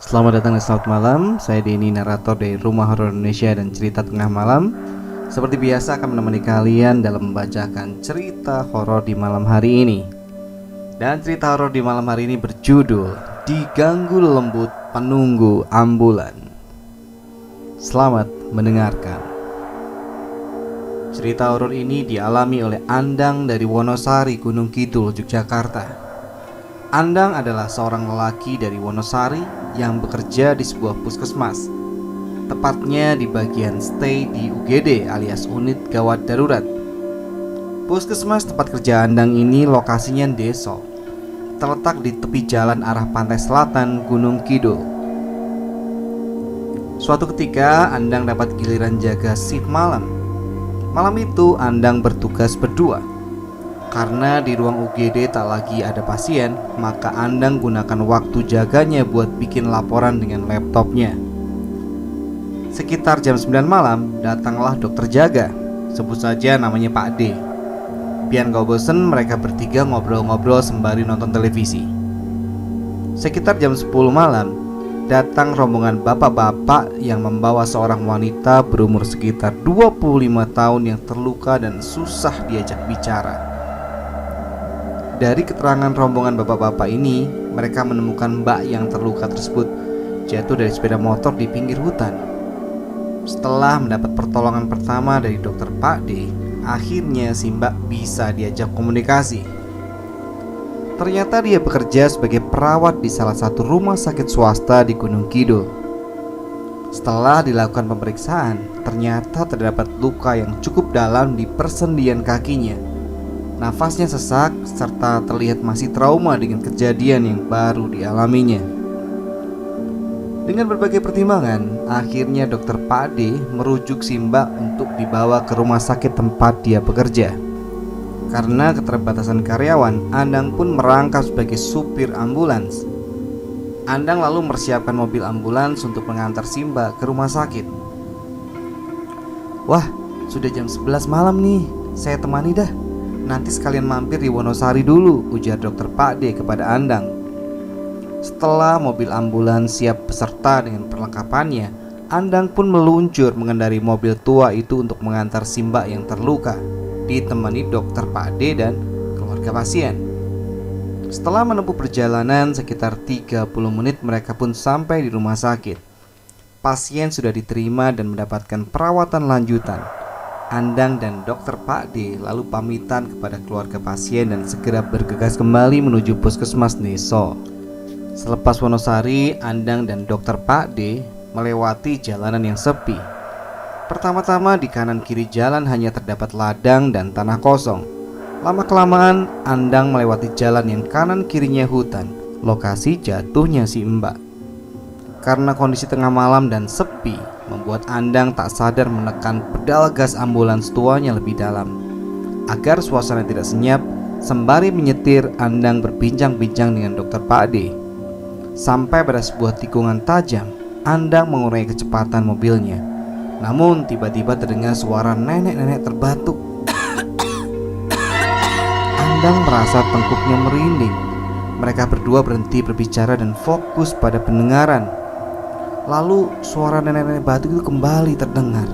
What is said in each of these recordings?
Selamat datang di Selamat Malam. Saya Denny, narator dari Rumah Horor Indonesia dan Cerita Tengah Malam. Seperti biasa akan menemani kalian dalam membacakan cerita horor di malam hari ini. Dan cerita horor di malam hari ini berjudul Diganggu Lembut Penunggu Ambulan. Selamat mendengarkan. Cerita horor ini dialami oleh Andang dari Wonosari, Gunung Kidul, Yogyakarta. Andang adalah seorang lelaki dari Wonosari yang bekerja di sebuah puskesmas, tepatnya di bagian stay di UGD alias Unit Gawat Darurat. Puskesmas tempat kerja Andang ini lokasinya desa, terletak di tepi jalan arah pantai selatan Gunung Kidul. Suatu ketika Andang dapat giliran jaga shift malam. Malam itu Andang bertugas berdua. Karena di ruang UGD tak lagi ada pasien, maka Andang gunakan waktu jaganya buat bikin laporan dengan laptopnya. Sekitar jam 9 malam, datanglah dokter jaga. Sebut saja namanya Pak D. Biar gak bosen, mereka bertiga ngobrol-ngobrol sembari nonton televisi. Sekitar jam 10 malam, datang rombongan bapak-bapak yang membawa seorang wanita berumur sekitar 25 tahun yang terluka dan susah diajak bicara. Dari keterangan rombongan bapak-bapak ini, mereka menemukan mbak yang terluka tersebut jatuh dari sepeda motor di pinggir hutan. Setelah mendapat pertolongan pertama dari dokter Pak D, akhirnya si mbak bisa diajak komunikasi. Ternyata dia bekerja sebagai perawat di salah satu rumah sakit swasta di Gunung Kidul. Setelah dilakukan pemeriksaan, ternyata terdapat luka yang cukup dalam di persendian kakinya. Nafasnya sesak serta terlihat masih trauma dengan kejadian yang baru dialaminya. Dengan berbagai pertimbangan, akhirnya dokter Pak D merujuk si mbak untuk dibawa ke rumah sakit tempat dia bekerja. Karena keterbatasan karyawan, Andang pun merangkap sebagai supir ambulans. Andang lalu mempersiapkan mobil ambulans untuk mengantar si mbak ke rumah sakit. Wah, sudah jam 11 malam nih, saya temani dah. Nanti sekalian mampir di Wonosari dulu, ujar dokter Pak D kepada Andang. Setelah mobil ambulans siap beserta dengan perlengkapannya, Andang pun meluncur mengendari mobil tua itu untuk mengantar si mbak yang terluka, ditemani dokter Pak D dan keluarga pasien. Setelah menempuh perjalanan sekitar 30 menit, mereka pun sampai di rumah sakit. Pasien sudah diterima dan mendapatkan perawatan lanjutan. Andang dan dokter Pak D lalu pamitan kepada keluarga pasien dan segera bergegas kembali menuju puskesmas desa. Selepas Wonosari, Andang dan dokter Pak D melewati jalanan yang sepi. Pertama-tama di kanan kiri jalan hanya terdapat ladang dan tanah kosong. Lama-kelamaan Andang melewati jalan yang kanan kirinya hutan, lokasi jatuhnya si mbak. Karena kondisi tengah malam dan sepi, membuat Andang tak sadar menekan pedal gas ambulans tuanya lebih dalam. Agar suasana tidak senyap, sembari menyetir, Andang berbincang-bincang dengan dokter Pak D. Sampai pada sebuah tikungan tajam, Andang mengurangi kecepatan mobilnya. Namun tiba-tiba terdengar suara nenek-nenek terbatuk. Andang merasa tengkuknya merinding. Mereka berdua berhenti berbicara dan fokus pada pendengaran. Lalu suara nenek-nenek batuk itu kembali terdengar.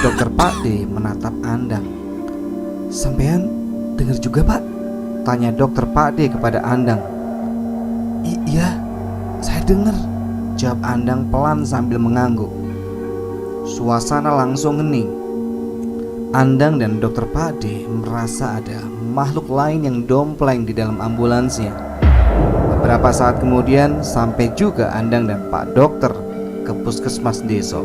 Dokter Pak D menatap Andang. "Sampean dengar juga, Pak?" tanya dokter Pak D kepada Andang. Iya, saya dengar," jawab Andang pelan sambil mengangguk. Suasana langsung hening. Andang dan dokter Pak D merasa ada makhluk lain yang dompleng di dalam ambulansnya. Beberapa saat kemudian sampai juga Andang dan Pak Dokter ke puskesmas desa.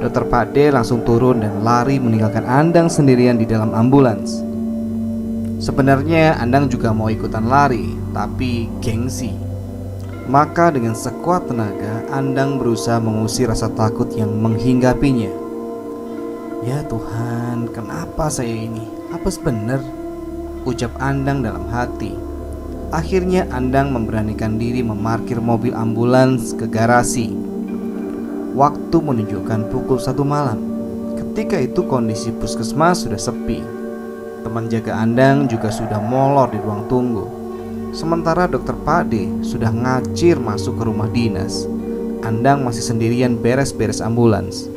Dokter Pak D langsung turun dan lari meninggalkan Andang sendirian di dalam ambulans. Sebenarnya Andang juga mau ikutan lari, tapi gengsi. Maka dengan sekuat tenaga Andang berusaha mengusir rasa takut yang menghinggapinya. "Ya Tuhan, kenapa saya ini? Apa benar?" ucap Andang dalam hati. Akhirnya Andang memberanikan diri memarkir mobil ambulans ke garasi. Waktu menunjukkan pukul 1 malam. Ketika itu kondisi puskesmas sudah sepi. Teman jaga Andang juga sudah molor di ruang tunggu. Sementara dokter Pade sudah ngacir masuk ke rumah dinas. Andang masih sendirian beres-beres ambulans.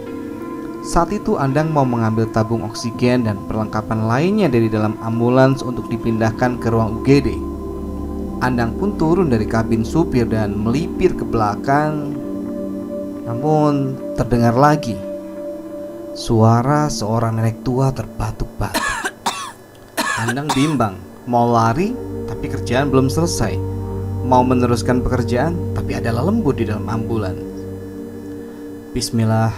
Saat itu Andang mau mengambil tabung oksigen dan perlengkapan lainnya dari dalam ambulans untuk dipindahkan ke ruang UGD. Andang pun turun dari kabin supir dan melipir ke belakang. Namun terdengar lagi suara seorang nenek tua terbatuk-batuk. Andang bimbang, mau lari tapi kerjaan belum selesai, mau meneruskan pekerjaan tapi ada lembut di dalam ambulans. Bismillah,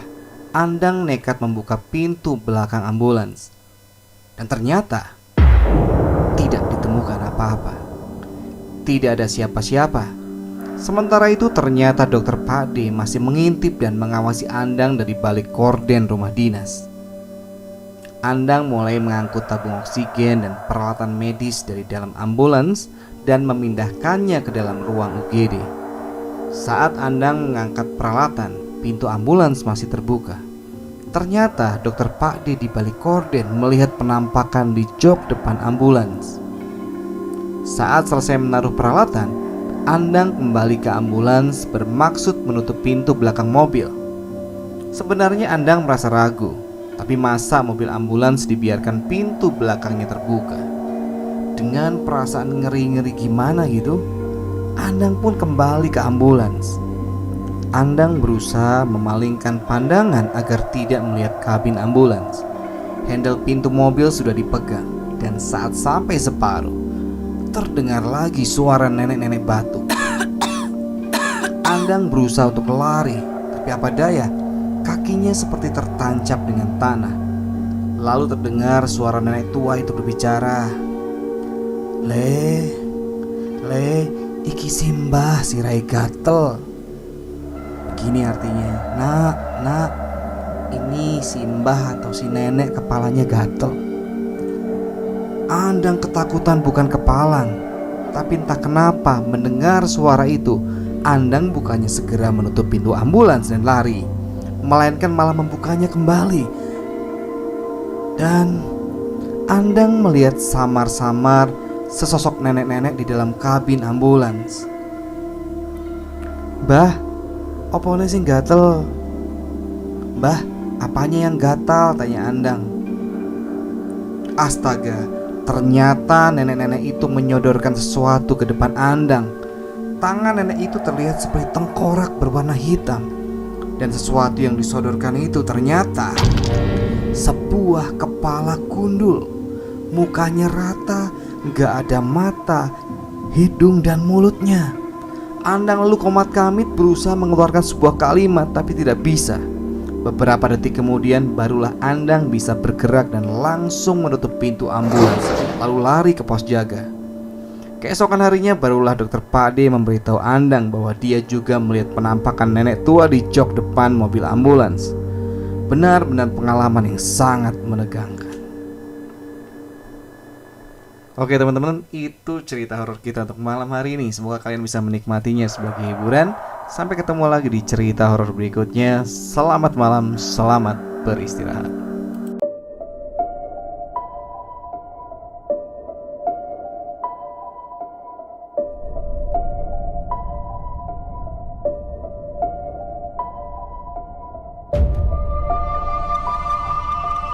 Andang nekat membuka pintu belakang ambulans. Dan ternyata tidak ditemukan apa-apa. Tidak ada siapa-siapa. Sementara itu ternyata dokter Pade masih mengintip dan mengawasi Andang dari balik korden rumah dinas. Andang mulai mengangkut tabung oksigen dan peralatan medis dari dalam ambulans dan memindahkannya ke dalam ruang UGD. Saat Andang mengangkat peralatan, pintu ambulans masih terbuka. Ternyata dokter Pade di balik korden melihat penampakan di jok depan ambulans. Saat selesai menaruh peralatan, Andang kembali ke ambulans bermaksud menutup pintu belakang mobil. Sebenarnya Andang merasa ragu, tapi masa mobil ambulans dibiarkan pintu belakangnya terbuka? Dengan perasaan ngeri-ngeri gimana gitu, Andang pun kembali ke ambulans. Andang berusaha memalingkan pandangan agar tidak melihat kabin ambulans. Handle pintu mobil sudah dipegang, dan saat sampai separuh, terdengar lagi suara nenek-nenek batuk. Andang berusaha untuk lari, tapi apa daya, kakinya seperti tertancap dengan tanah. Lalu terdengar suara nenek tua itu berbicara. Le, iki simbah sirai gatel. Begini artinya, nak, ini simbah atau si nenek kepalanya gatel. Andang ketakutan bukan kepalang, tapi entah kenapa mendengar suara itu, Andang bukannya segera menutup pintu ambulans dan lari, melainkan malah membukanya kembali. Dan Andang melihat samar-samar sesosok nenek-nenek di dalam kabin ambulans. "Mbah, opone sing gatel?" "Mbah, apanya yang gatal?" tanya Andang. Astaga, ternyata nenek-nenek itu menyodorkan sesuatu ke depan Andang. Tangan nenek itu terlihat seperti tengkorak berwarna hitam. Dan sesuatu yang disodorkan itu ternyata sebuah kepala gundul. Mukanya rata, gak ada mata, hidung dan mulutnya. Andang lalu komat kamit berusaha mengeluarkan sebuah kalimat, tapi tidak bisa. Beberapa detik kemudian barulah Andang bisa bergerak dan langsung menutup pintu ambulans, lalu lari ke pos jaga. Keesokan harinya barulah dokter Pade memberitahu Andang bahwa dia juga melihat penampakan nenek tua di jok depan mobil ambulans. Benar-benar pengalaman yang sangat menegangkan. Oke teman-teman, itu cerita horor kita untuk malam hari ini. Semoga kalian bisa menikmatinya sebagai hiburan. Sampai ketemu lagi di cerita horor berikutnya. Selamat malam, selamat beristirahat.